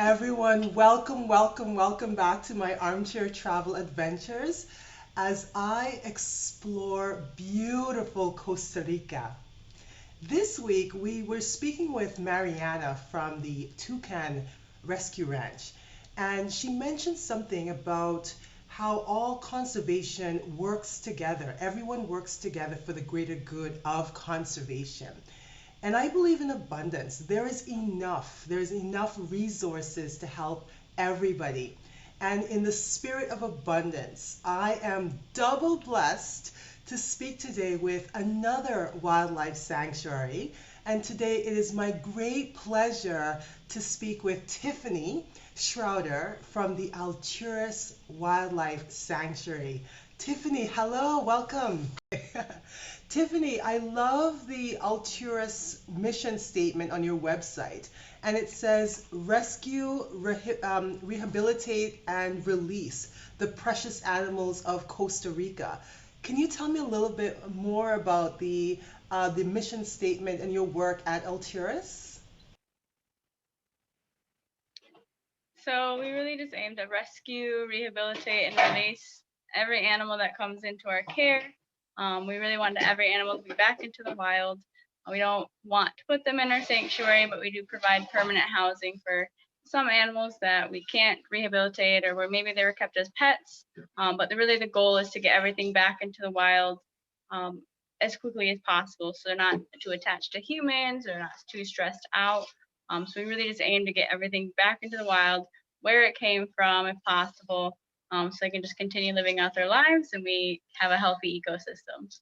Everyone, welcome, welcome, welcome back to my armchair travel adventures as I explore beautiful Costa Rica. This week, we were speaking with Mariana from the Toucan Rescue Ranch, and she mentioned something about how all conservation works together. Everyone works together for the greater good of conservation. And I believe in abundance. There's enough resources to help everybody. And in the spirit of abundance, I am double blessed to speak today with another wildlife sanctuary. And today it is my great pleasure to speak with Tiffany Schroeder from the Alturas Wildlife Sanctuary. Tiffany, hello, welcome. Tiffany, I love the Alturas mission statement on your website, and it says rescue, rehabilitate, and release the precious animals of Costa Rica. Can you tell me a little bit more about the mission statement and your work at Alturas? So we really just aim to rescue, rehabilitate, and release every animal that comes into our care. We really want every animal to be back into the wild. We don't want to put them in our sanctuary, but we do provide permanent housing for some animals that we can't rehabilitate or where maybe they were kept as pets. But really the goal is to get everything back into the wild um, as quickly as possible so they're not too attached to humans or not too stressed out. So we really just aim to get everything back into the wild where it came from if possible, so they can just continue living out their lives and we have a healthy ecosystem.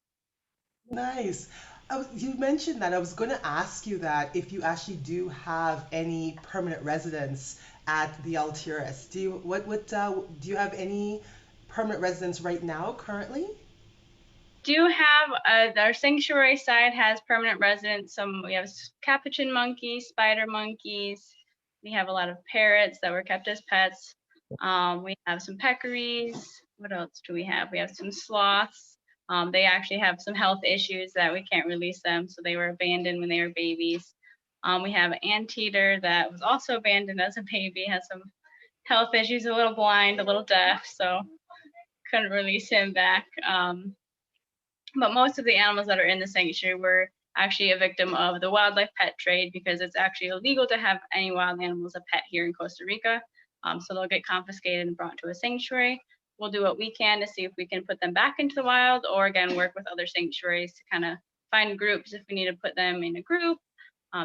Nice. You mentioned that. I was going to ask you that if you actually do have any permanent residence at the Alturas. Do you have any permanent residence right now currently? Do have our sanctuary side has permanent residents. We have capuchin monkeys, spider monkeys. We have a lot of parrots that were kept as pets. We have some peccaries. What else do we have? We have some sloths. They actually have some health issues that we can't release them, so they were abandoned when they were babies. We have an anteater that was also abandoned as a baby, has some health issues, a little blind, a little deaf, so couldn't release him back. But most of the animals that are in the sanctuary were actually a victim of the wildlife pet trade because it's actually illegal to have any wild animals a pet here in Costa Rica. So they'll get confiscated and brought to a sanctuary. We'll do what we can to see if we can put them back into the wild or again work with other sanctuaries to kind of find groups if we need to put them in a group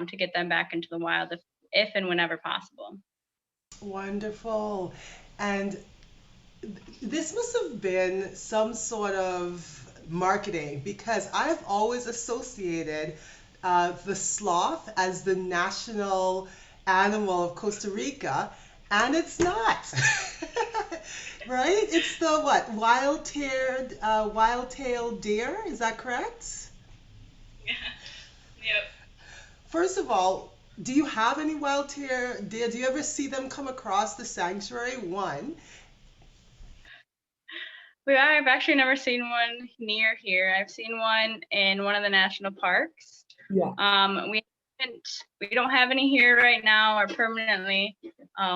to get them back into the wild if and whenever possible. Wonderful. And this must have been some sort of marketing because I've always associated the sloth as the national animal of Costa Rica, and it's not. Right? It's the what? Wild-tailed deer. Is that correct? Yeah. Yep. First of all, do you have any wild-tailed deer? Do you ever see them come across the sanctuary? One. I've actually never seen one near here. I've seen one in one of the national parks. Yeah. We haven't, we don't have any here right now or permanently,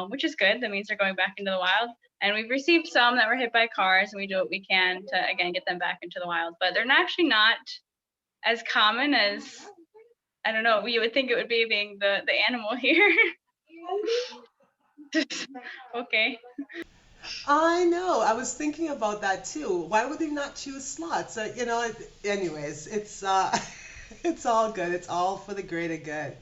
which is good. That means they're going back into the wild. And we've received some that were hit by cars, and we do what we can to again get them back into the wild. But they're actually not as common as I don't know. You would think it would be being the animal here. Okay. I know. I was thinking about that too. Why would they not choose slots? Anyways, it's it's all good. It's all for the greater good.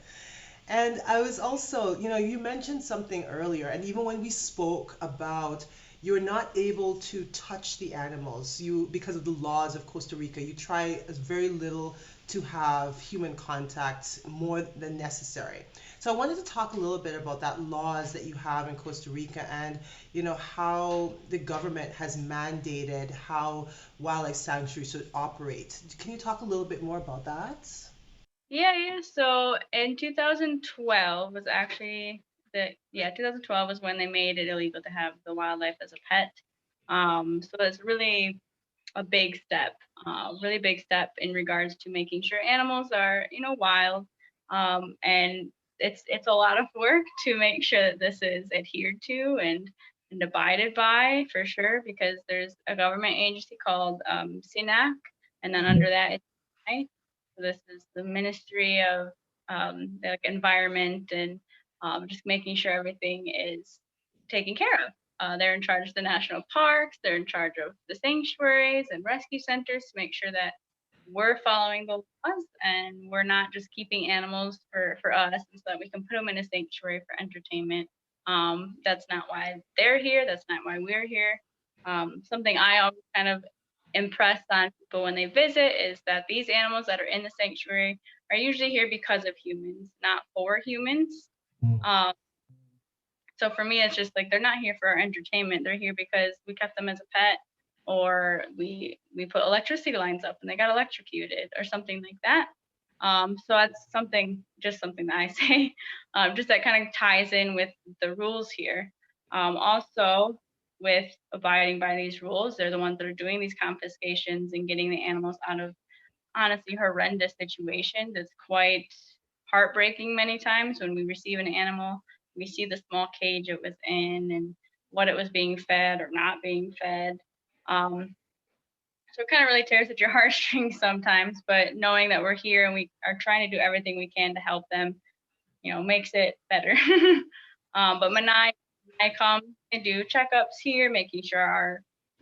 And I was also, you mentioned something earlier, and even when we spoke about you're not able to touch the animals, you because of the laws of Costa Rica, you try as very little to have human contact more than necessary. So I wanted to talk a little bit about that laws that you have in Costa Rica and how the government has mandated how wildlife sanctuaries should operate. Can you talk a little bit more about that? Yeah. So in 2012 was actually 2012 was when they made it illegal to have the wildlife as a pet. So it's really a big step, really big step in regards to making sure animals are, wild. And it's a lot of work to make sure that this is adhered to and abided by for sure, because there's a government agency called SINAC, and then under that it's I. So this is the Ministry of like Environment and just making sure everything is taken care of. They're in charge of the national parks. They're in charge of the sanctuaries and rescue centers to make sure that we're following the laws and we're not just keeping animals for us so that we can put them in a sanctuary for entertainment. That's not why they're here. That's not why we're here. Something I always kind of impress on people when they visit is that these animals that are in the sanctuary are usually here because of humans, not for humans. Um, so for me, it's just like they're not here for our entertainment. They're here because we kept them as a pet, or we put electricity lines up and they got electrocuted, or something like that. So that's something that I say, just that kind of ties in with the rules here. Also, with abiding by these rules, they're the ones that are doing these confiscations and getting the animals out of honestly horrendous situations. It's quite heartbreaking many times when we receive an animal, we see the small cage it was in and what it was being fed or not being fed. Um, so it kind of really tears at your heartstrings sometimes, but knowing that we're here and we are trying to do everything we can to help them, makes it better. But I come and do checkups here, making sure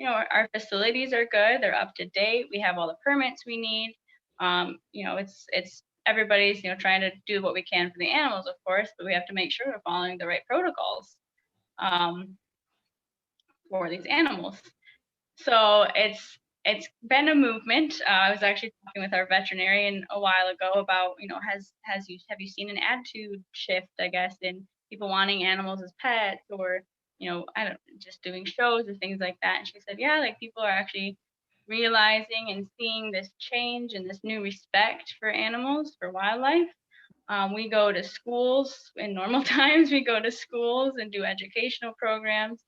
our facilities are good, they're up to date, we have all the permits we need. It's everybody's trying to do what we can for the animals, of course, but we have to make sure we're following the right protocols um, for these animals. So it's been a movement. I was actually talking with our veterinarian a while ago about, have you seen an attitude shift, I guess, in people wanting animals as pets, or I don't just doing shows or things like that. And she said, yeah, like people are actually realizing and seeing this change and this new respect for animals, for wildlife. We go to schools in normal times. We go to schools and do educational programs.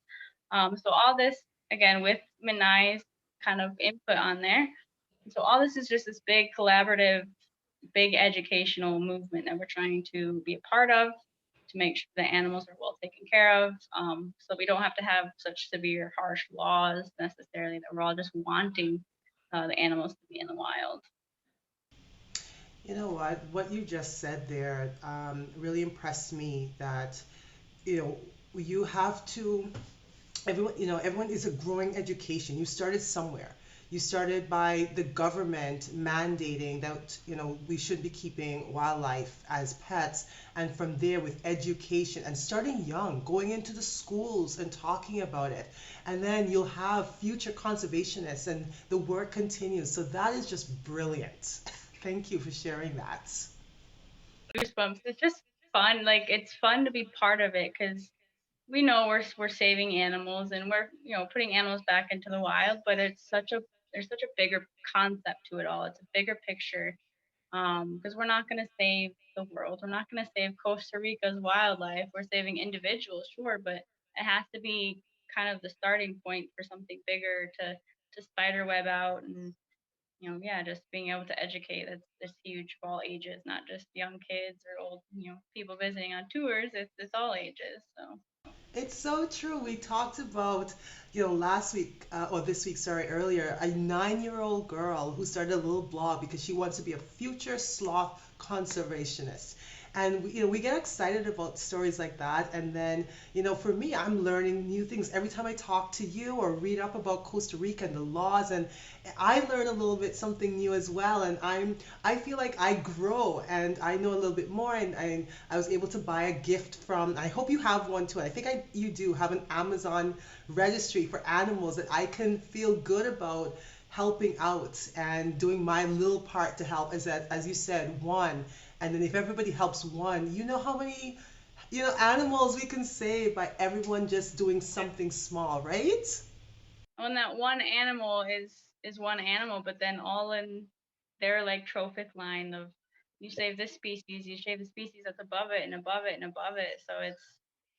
So all this, again, with Minai's kind of input on there. So all this is just this big collaborative, big educational movement that we're trying to be a part of to make sure the animals are well taken care of. So we don't have to have such severe, harsh laws necessarily, that we're all just wanting the animals to be in the wild. You know what? What you just said there really impressed me that, you know, you have to, everyone is a growing education. You started somewhere. You started by the government mandating that, we should be keeping wildlife as pets. And from there, with education and starting young, going into the schools and talking about it. And then you'll have future conservationists and the work continues. So that is just brilliant. Thank you for sharing that. Goosebumps. It's just fun. Like it's fun to be part of it because we know we're saving animals and we're putting animals back into the wild, but there's such a bigger concept to it all. It's a bigger picture, because we're not going to save the world. We're not going to save Costa Rica's wildlife. We're saving individuals, sure, but it has to be kind of the starting point for something bigger to spider web out. And yeah, just being able to educate, that's huge for all ages, not just young kids or old people visiting on tours. It's all ages. So It's so true. We talked about, last week, or this week, sorry, earlier, a 9-year-old girl who started a little blog because she wants to be a future sloth conservationist. And we get excited about stories like that. And then, for me, I'm learning new things every time I talk to you or read up about Costa Rica and the laws. And I learn a little bit something new as well. And I feel like I grow and I know a little bit more. And I was able to buy a gift from, I hope you have one too. I think you do have an Amazon registry for animals that I can feel good about helping out and doing my little part to help. As that, as you said, one. And then if everybody helps one, you know how many, animals we can save by everyone just doing something small, right? when that one animal is one animal, but then all in their like trophic line of you save this species, you save the species that's above it and above it and above it. So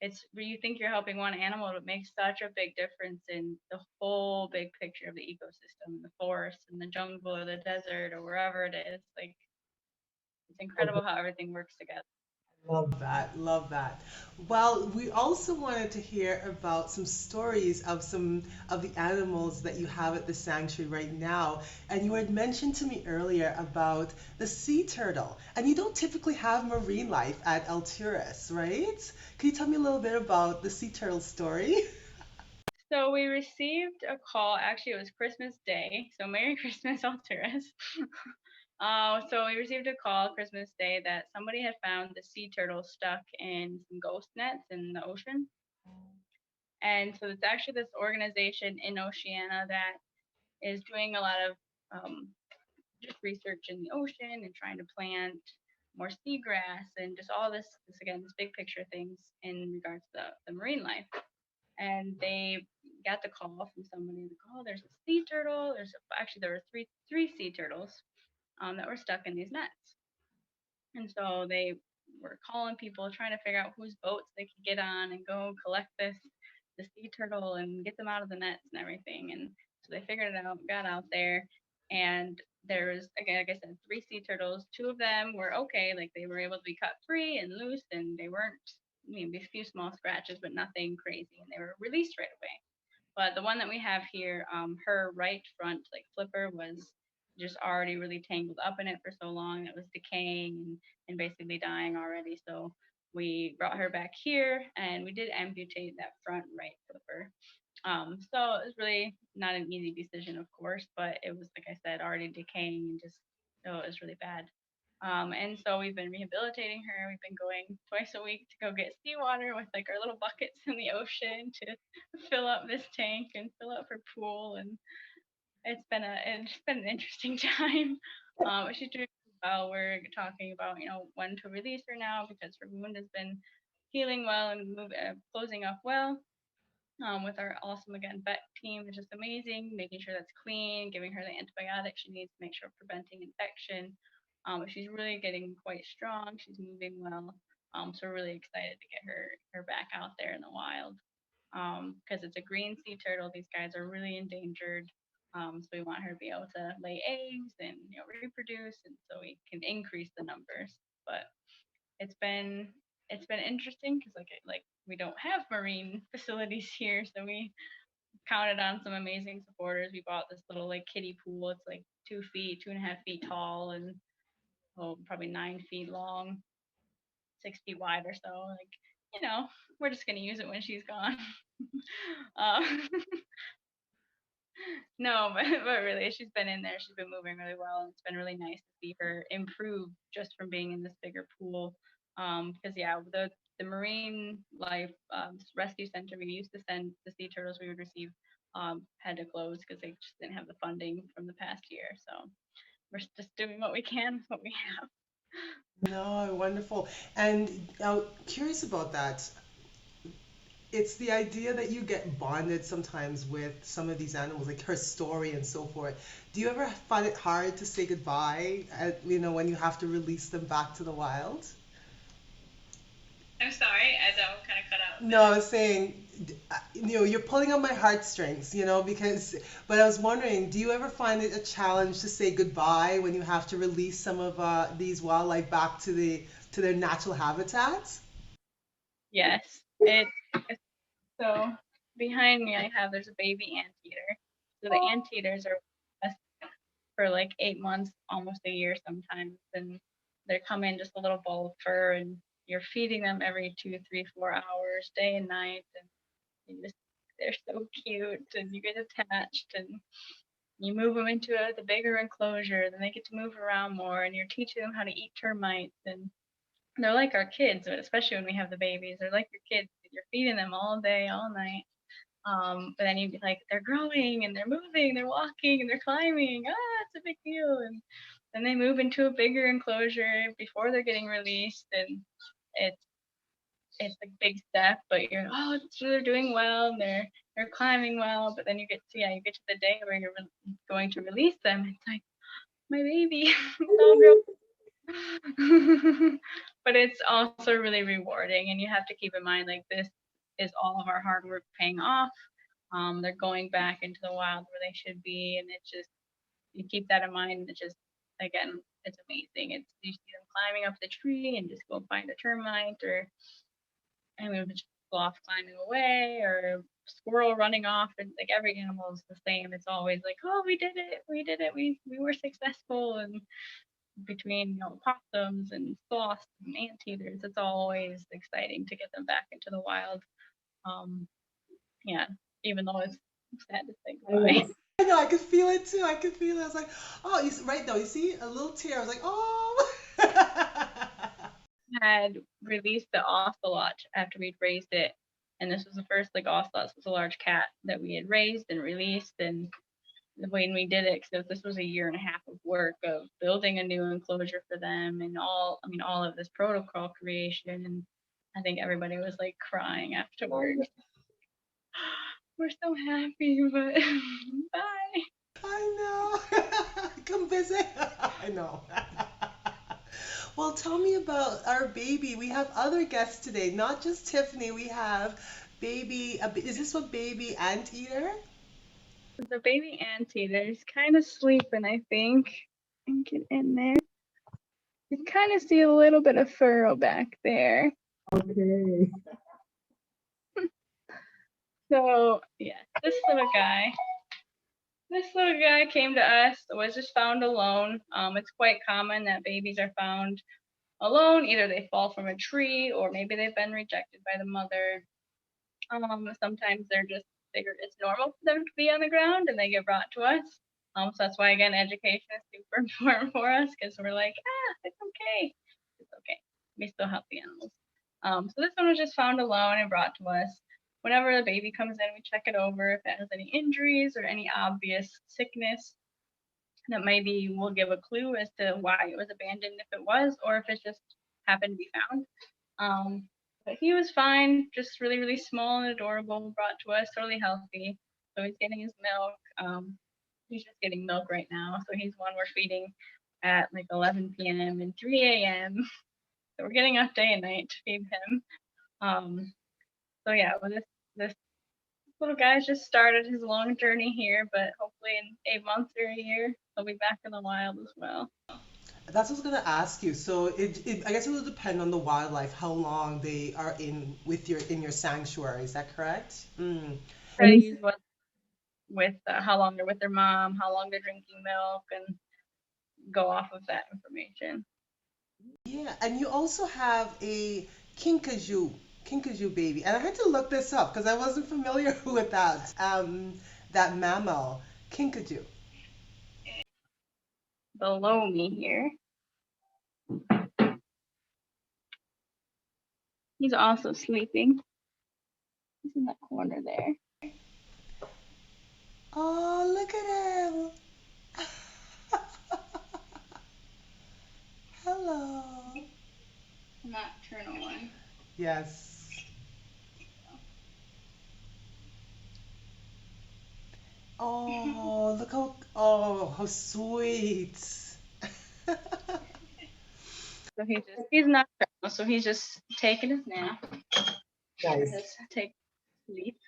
it's where you think you're helping one animal, it makes such a big difference in the whole big picture of the ecosystem, the forest and the jungle or the desert or wherever it is. Like it's incredible how everything works together. Love that. Love that. Well, we also wanted to hear about some stories of some of the animals that you have at the sanctuary right now. And you had mentioned to me earlier about the sea turtle. And you don't typically have marine life at Alturas, right? Can you tell me a little bit about the sea turtle story? So we received a call. Actually, it was Christmas Day. So Merry Christmas, Alturas. So we received a call Christmas Day that somebody had found the sea turtle stuck in some ghost nets in the ocean. And so it's actually this organization in Oceania that is doing a lot of just research in the ocean and trying to plant more seagrass and just all this again, this big picture things in regards to the marine life. And they got the call from somebody like, oh, there's a sea turtle. Actually there were three sea turtles that were stuck in these nets. And so they were calling people, trying to figure out whose boats they could get on and go collect the sea turtle and get them out of the nets and everything. And so they figured it out, got out there, and there was again, like I said, three sea turtles. Two of them were okay, like they were able to be cut free and loose, and they weren't, maybe a few small scratches, but nothing crazy, and they were released right away. But the one that we have here, her right front like flipper was just already really tangled up in it for so long it was decaying and basically dying already. So we brought her back here and we did amputate that front right flipper. So it was really not an easy decision, of course, but it was, like I said, already decaying and just, so it was really bad. And so we've been rehabilitating her. We've been going twice a week to go get seawater with like our little buckets in the ocean to fill up this tank and fill up her pool. And it's been an interesting time. She's doing well. We're talking about when to release her now because her wound has been healing well and closing up well, with our awesome again vet team, which is amazing, making sure that's clean, giving her the antibiotics she needs to make sure preventing infection. She's really getting quite strong. She's moving well. So we're really excited to get her back out there in the wild. Because it's a green sea turtle. These guys are really endangered. So we want her to be able to lay eggs and reproduce, and so we can increase the numbers. But it's been it's been interesting because like we don't have marine facilities here, so we counted on some amazing supporters. We bought this little like kiddie pool. It's like 2 feet, 2.5 feet tall, and probably 9 feet long, 6 feet wide or so. Like you know, we're just gonna use it when she's gone. um, no, but really, she's been in there. She's been moving really well, and it's been really nice to see her improve just from being in this bigger pool. Because yeah, the marine life rescue center we used to send the sea turtles we would receive had to close because they just didn't have the funding from the past year. So we're just doing what we can with what we have. No, wonderful. And curious about that. It's the idea that you get bonded sometimes with some of these animals, like her story and so forth. Do you ever find it hard to say goodbye, when you have to release them back to the wild? I'm sorry, I don't kind of cut out No, I there. was saying, you're pulling on my heartstrings, but I was wondering, do you ever find it a challenge to say goodbye when you have to release some of these wildlife back to their natural habitats? Yes, so behind me I have there's a baby anteater. So the anteaters are for like 8 months, almost a year sometimes. And they come in just a little ball of fur, and you're feeding them every 2, 3, 4 hours, day and night. And you just, they're so cute, and you get attached, and you move them into the bigger enclosure. Then they get to move around more, and you're teaching them how to eat termites. And they're like our kids, but especially when we have the babies, they're like your kids. You're feeding them all day, all night. But then you'd be like, they're growing and they're moving, they're walking and they're climbing. Ah, it's a big deal. And then they move into a bigger enclosure before they're getting released, and it's it's a big step. But you're so they're doing well and they're climbing well. But then you get to the day where you're going to release them. It's like my baby, it's all grown. But it's also really rewarding, and you have to keep in mind like this is all of our hard work paying off. They're going back into the wild where they should be, and it's just you keep that in mind. And it just again it's amazing. It's you see them climbing up the tree and just go find a termite, or and we would just sloth climbing away, or squirrel running off, and like every animal is the same. It's always like, oh, we did it, we were successful. And between possums and sloths and anteaters, it's always exciting to get them back into the wild. Um, yeah, even though it's sad to say goodbye. I know, I could feel it too. I could feel it. I was like, oh, right though. You see a little tear. I was like, oh. Had released the ocelot after we'd raised it, and this was the first like ocelot. This was a large cat that we had raised and released, and when we did it, because this was a year and a half of work of building a new enclosure for them, and all of this protocol creation, and I think everybody was like crying afterwards. We're so happy, but bye. I know. Come visit. I know. Well, tell me about our baby. We have other guests today, not just Tiffany. We have baby. Is this what baby anteater? The baby anteater's kind of sleeping, I think. And get in there. You can kind of see a little bit of furrow back there. Okay. So yeah, this little guy came to us, was just found alone. It's quite common that babies are found alone. Either they fall from a tree, or maybe they've been rejected by the mother. Sometimes it's normal for them to be on the ground and they get brought to us. So that's why, again, education is super important for us, because we're like, it's okay. It's okay. We still help the animals. So this one was just found alone and brought to us. Whenever the baby comes in, we check it over if it has any injuries or any obvious sickness that maybe will give a clue as to why it was abandoned, if it was, or if it just happened to be found. But he was fine, just really, really small and adorable, brought to us, totally healthy. So he's getting his milk. He's just getting milk right now. So he's one we're feeding at like 11 p.m. and 3 a.m. So we're getting up day and night to feed him. So yeah, well, this little guy's just started his long journey here, but hopefully in 8 months or a year, he'll be back in the wild as well. That's what I was gonna ask you. So I guess it will depend on the wildlife, how long they are in your sanctuary. Is that correct? Mm. Try to use what with how long they're with their mom, how long they're drinking milk, and go off of that information. Yeah, and you also have a kinkajou baby, and I had to look this up because I wasn't familiar with that mammal, kinkajou. Below me here, he's also sleeping. He's in that corner there. Oh, look at him. Hello. Nocturnal one. Yes. Oh, look how sweet. So he's nocturnal, so he's just taking his nap. Nice. Just take sleep.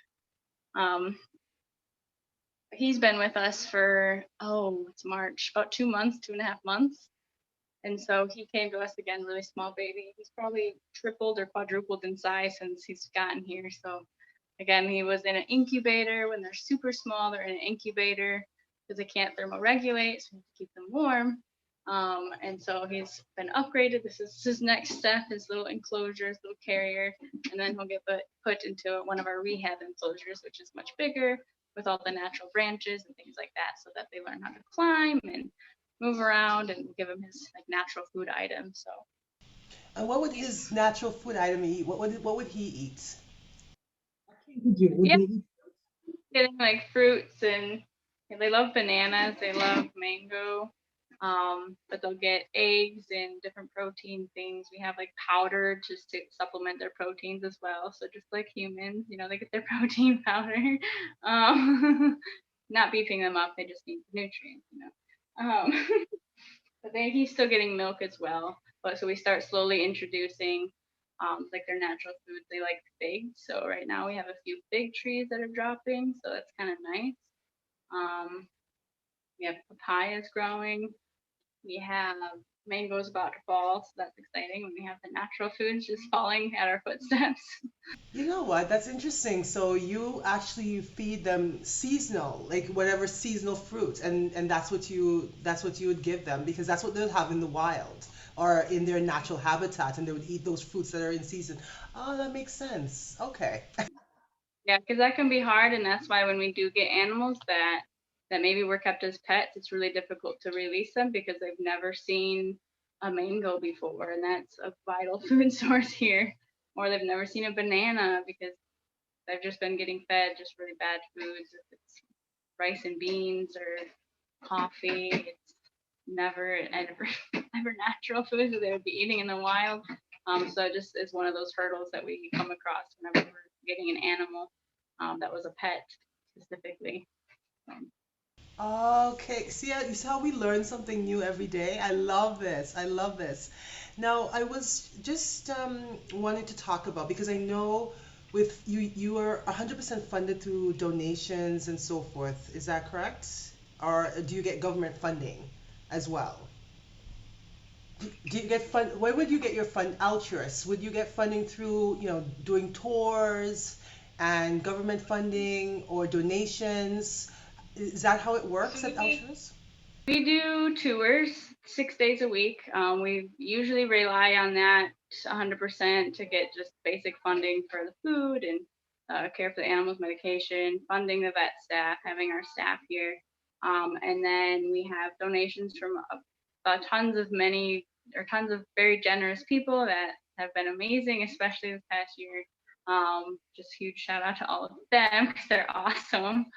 He's been with us for it's March, about 2 months, 2.5 months. And so he came to us again, really small baby. He's probably tripled or quadrupled in size since he's gotten here. So again, he was in an incubator. When they're super small, they're in an incubator because they can't thermoregulate, so we have to keep them warm. And so he's been upgraded. This is his next step, his little enclosures, little carrier, and then he'll get put into one of our rehab enclosures, which is much bigger with all the natural branches and things like that, so that they learn how to climb and move around, and give him his like natural food items. So And what would his natural food item eat? What would he eat? yeah, getting like fruits, and they love bananas, they love mango. But they'll get eggs and different protein things. We have like powder just to supplement their proteins as well. So just like humans, they get their protein powder. Not beefing them up, they just need the nutrients. But he's still getting milk as well. But so we start slowly introducing like their natural foods. They like figs. So right now we have a few fig trees that are dropping. So that's kind of nice. We have papayas growing. We have mangoes about to fall, so that's exciting when we have the natural foods just falling at our footsteps. You know what? That's interesting. So you actually feed them seasonal, like whatever seasonal fruit, and that's what you would give them because that's what they'll have in the wild or in their natural habitat, and they would eat those fruits that are in season. Oh, that makes sense. Okay. Yeah, because that can be hard, and that's why when we do get animals that maybe were kept as pets, it's really difficult to release them because they've never seen a mango before, and that's a vital food source here. Or they've never seen a banana because they've just been getting fed just really bad foods. If it's rice and beans or coffee, it's never never natural foods that they would be eating in the wild. So it just is one of those hurdles that we come across whenever we're getting an animal that was a pet specifically. Um, Okay. See, you see how we learn something new every day? I love this. I love this. Now, I was just wanting to talk about because I know with you, you are 100% funded through donations and so forth. Is that correct? Or do you get government funding as well? Do you get fund? Where would you get your fund? Alturas. Would you get funding through, doing tours and government funding or donations? Is that how it so works at we Alturas? We do tours 6 days a week. We usually rely on that 100% to get just basic funding for the food and care for the animals, medication, funding the vet staff, having our staff here. And then we have donations from tons of very generous people that have been amazing, especially this past year. Just huge shout out to all of them because they're awesome.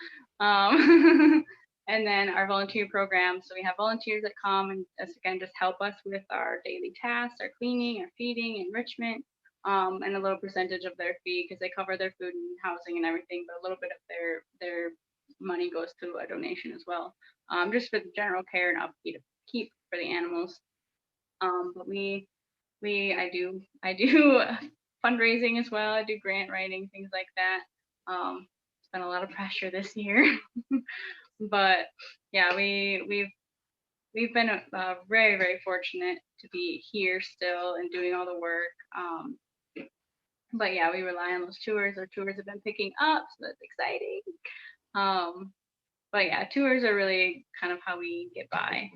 And then our volunteer program. So we have volunteers that come and again just help us with our daily tasks, our cleaning, our feeding, enrichment, and a little percentage of their fee because they cover their food and housing and everything, but a little bit of their money goes to a donation as well, just for the general care and upkeep for the animals. But I do fundraising as well. I do grant writing, things like that. It's been a lot of pressure this year, but yeah, we've been very fortunate to be here still and doing all the work. But yeah, we rely on those tours. Our tours have been picking up, so that's exciting. Um, but yeah, tours are really kind of how we get by.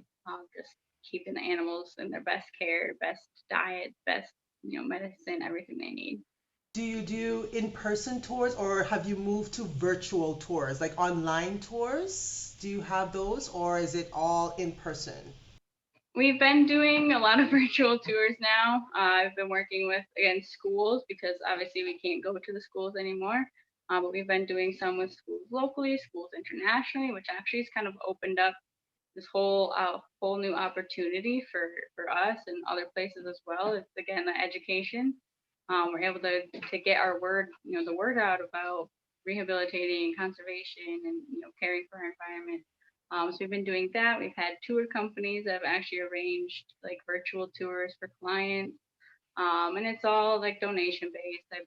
Just keeping the animals in their best care, best diet, best medicine, everything they need. Do you do in-person tours or have you moved to virtual tours, like online tours? Do you have those or is it all in person? We've been doing a lot of virtual tours now. I've been working with, again, schools because obviously we can't go to the schools anymore. But we've been doing some with schools locally, schools internationally, which actually has kind of opened up this whole new opportunity for us and other places as well. It's again the education. We're able to get our word, the word out about rehabilitating, conservation, and caring for our environment. So we've been doing that. We've had tour companies that have actually arranged like virtual tours for clients, and it's all like donation based.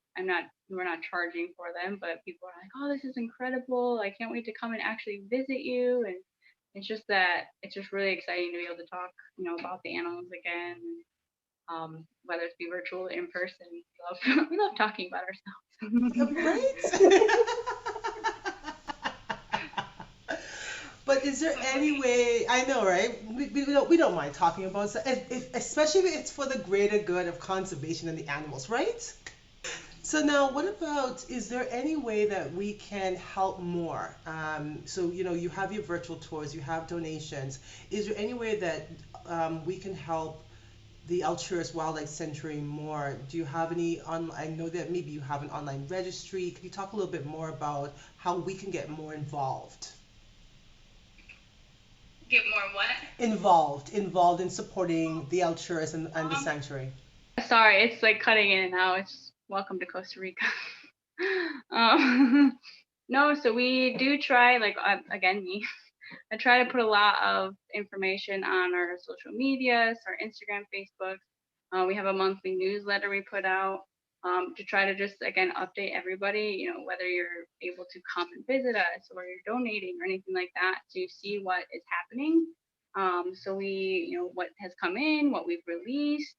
We're not charging for them, but people are like, oh, this is incredible! I can't wait to come and actually visit you. And it's just really exciting to be able to talk, about the animals again. Whether it be virtual or in person, we love talking about Yeah, ourselves. right? But is there any way, I know, right? We don't mind talking about it, especially if it's for the greater good of conservation and the animals, right? So now, what about, is there any way that we can help more? So, you have your virtual tours, you have donations. Is there any way that we can help the Alturas Wildlife Sanctuary more? Do you have any I know that maybe you have an online registry. Could you talk a little bit more about how we can get more involved? Get more what? Involved in supporting the Alturas and the Um, sanctuary. Sorry, it's like cutting in and out. It's welcome to Costa Rica. um, no, so we do try, like, again, me. I try to put a lot of information on our social medias, our Instagram, Facebook. We have a monthly newsletter we put out to try to just, again, update everybody, whether you're able to come and visit us or you're donating or anything like that to see what is happening. So we, what has come in, what we've released,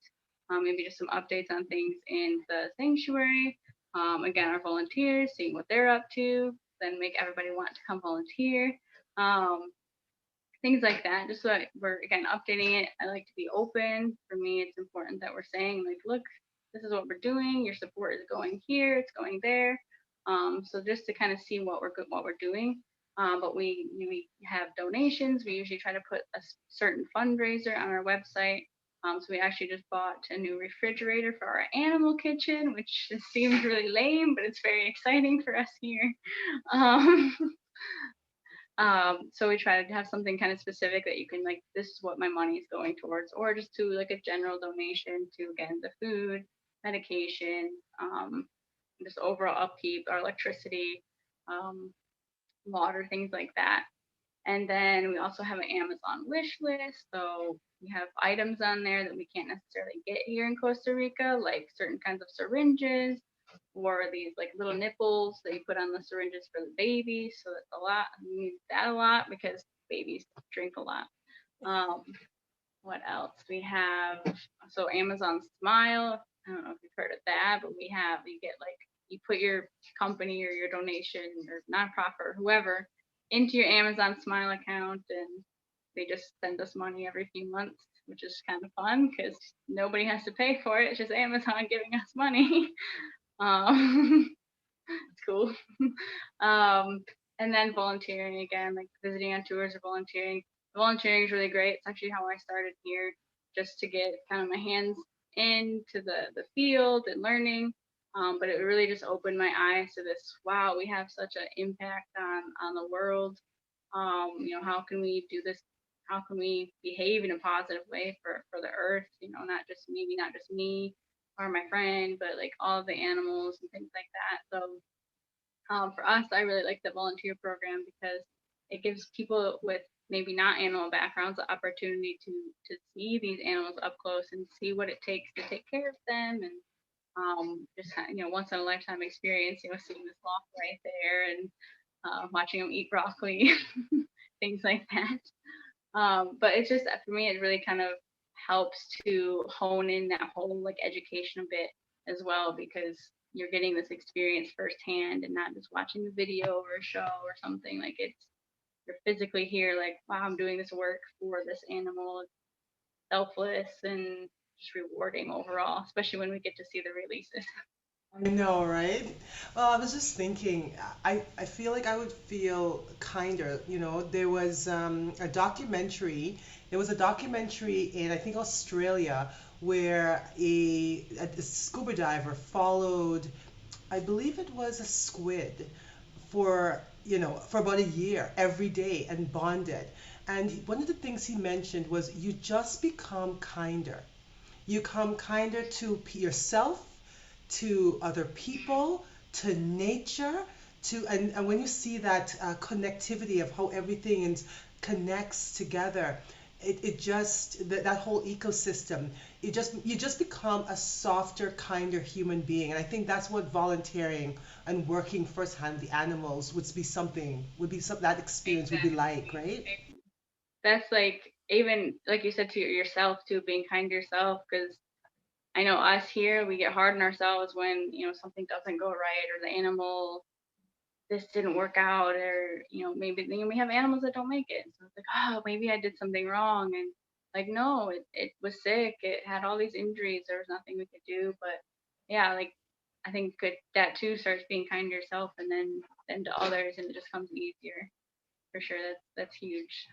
maybe just some updates on things in the sanctuary. Again, our volunteers, seeing what they're up to, then make everybody want to come volunteer. Um, Things like that, just so that we're again updating it. I like to be open. For me, it's important that we're saying like, look, this is what we're doing. Your support is going here, it's going there. So just to kind of see what we're doing. But we have donations. We usually try to put a certain fundraiser on our website. So we actually just bought a new refrigerator for our animal kitchen, which seems really lame, but it's very exciting for us here. Um, so we try to have something kind of specific that you can like, this is what my money is going towards, or just to like a general donation to again the food, medication, just overall upkeep, our electricity, um, water, things like that. And then we also have an Amazon wish list. So we have items on there that we can't necessarily get here in Costa Rica, like certain kinds of syringes or these like little nipples that you put on the syringes for the babies. So that's a lot. We need that a lot because babies drink a lot. Um, what else? We have so Amazon Smile. I don't know if you've heard of that, but you get like you put your company or your donation or nonprofit or whoever into your Amazon Smile account, and they just send us money every few months, which is kind of fun because nobody has to pay for it. It's just Amazon giving us money. um, it's cool. um, and then volunteering again, like visiting on tours or volunteering. Volunteering is really great. It's actually how I started here, just to get kind of my hands into the field and learning. But it really just opened my eyes to this. Wow, we have such an impact on the world. How can we do this? How can we behave in a positive way for the earth? Not just me or my friend, but like all of the animals and things like that. So for us, I really like the volunteer program because it gives people with maybe not animal backgrounds the opportunity to see these animals up close and see what it takes to take care of them, and just once in a lifetime experience. Seeing the sloth right there and watching them eat broccoli, things like that. But it's just for me, it really kind of helps to hone in that whole like education a bit as well, because you're getting this experience firsthand and not just watching the video or a show or something. Like you're physically here, like, wow, I'm doing this work for this animal. It's selfless and just rewarding overall, especially when we get to see the releases. I know, right? Well, I was just thinking, I feel like I would feel kinder. There was a documentary in, I think, Australia where a scuba diver followed, I believe it was a squid for about a year every day and bonded. And one of the things he mentioned was you just become kinder. You come kinder to yourself, to other people, to nature, and when you see that connectivity of how everything connects together, it just that whole ecosystem, you just become a softer, kinder human being. And I think that's what volunteering and working firsthand with the animals would be that experience would be Exactly. like, right? That's like, even like you said, to yourself too, being kind to yourself, because I know us here, we get hard on ourselves when, something doesn't go right, or the animal, this didn't work out, or, maybe we have animals that don't make it. So it's like, oh, maybe I did something wrong. And like, no, it was sick. It had all these injuries. There was nothing we could do. But yeah, like, I think that too starts being kind to yourself, and then to others, and it just comes easier for sure. That's huge.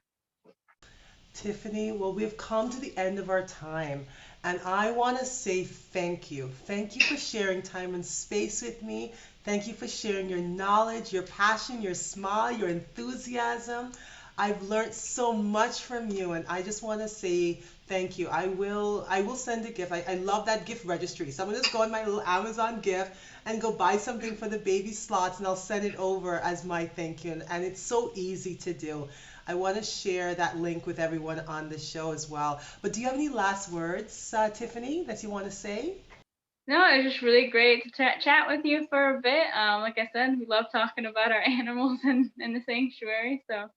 Tiffany, well, we've come to the end of our time, and I want to say thank you. Thank you for sharing time and space with me. Thank you for sharing your knowledge, your passion, your smile, your enthusiasm. I've learned so much from you, and I just want to say thank you. I will send a gift. I love that gift registry. So I'm gonna just go on my little Amazon gift and go buy something for the baby slots, and I'll send it over as my thank you. And it's so easy to do. I want to share that link with everyone on the show as well. But do you have any last words, Tiffany, that you want to say? No, it was just really great to chat with you for a bit. Like I said, we love talking about our animals in the sanctuary. So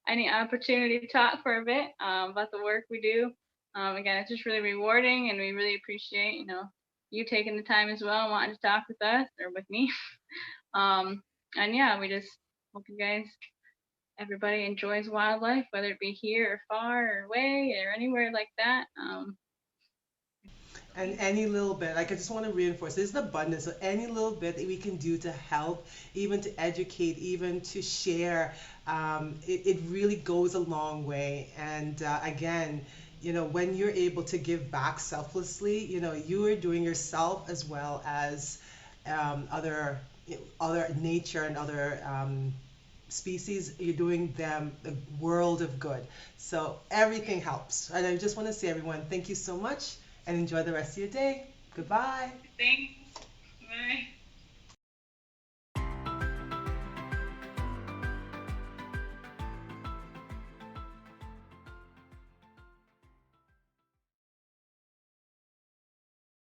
any opportunity to talk for a bit about the work we do. Again, it's just really rewarding, and we really appreciate, you taking the time as well and wanting to talk with us or with me. Um, and yeah, we just hope you guys, everybody enjoys wildlife, whether it be here or far or away or anywhere like that. And any little bit, like I just want to reinforce, there's an abundance. So any little bit that we can do to help, even to educate, even to share, it really goes a long way. And again, when you're able to give back selflessly, you are doing yourself as well as other nature and other species. You're doing them a world of good. So everything helps. And I just want to say, everyone, thank you so much and enjoy the rest of your day. Goodbye. Thanks. Bye.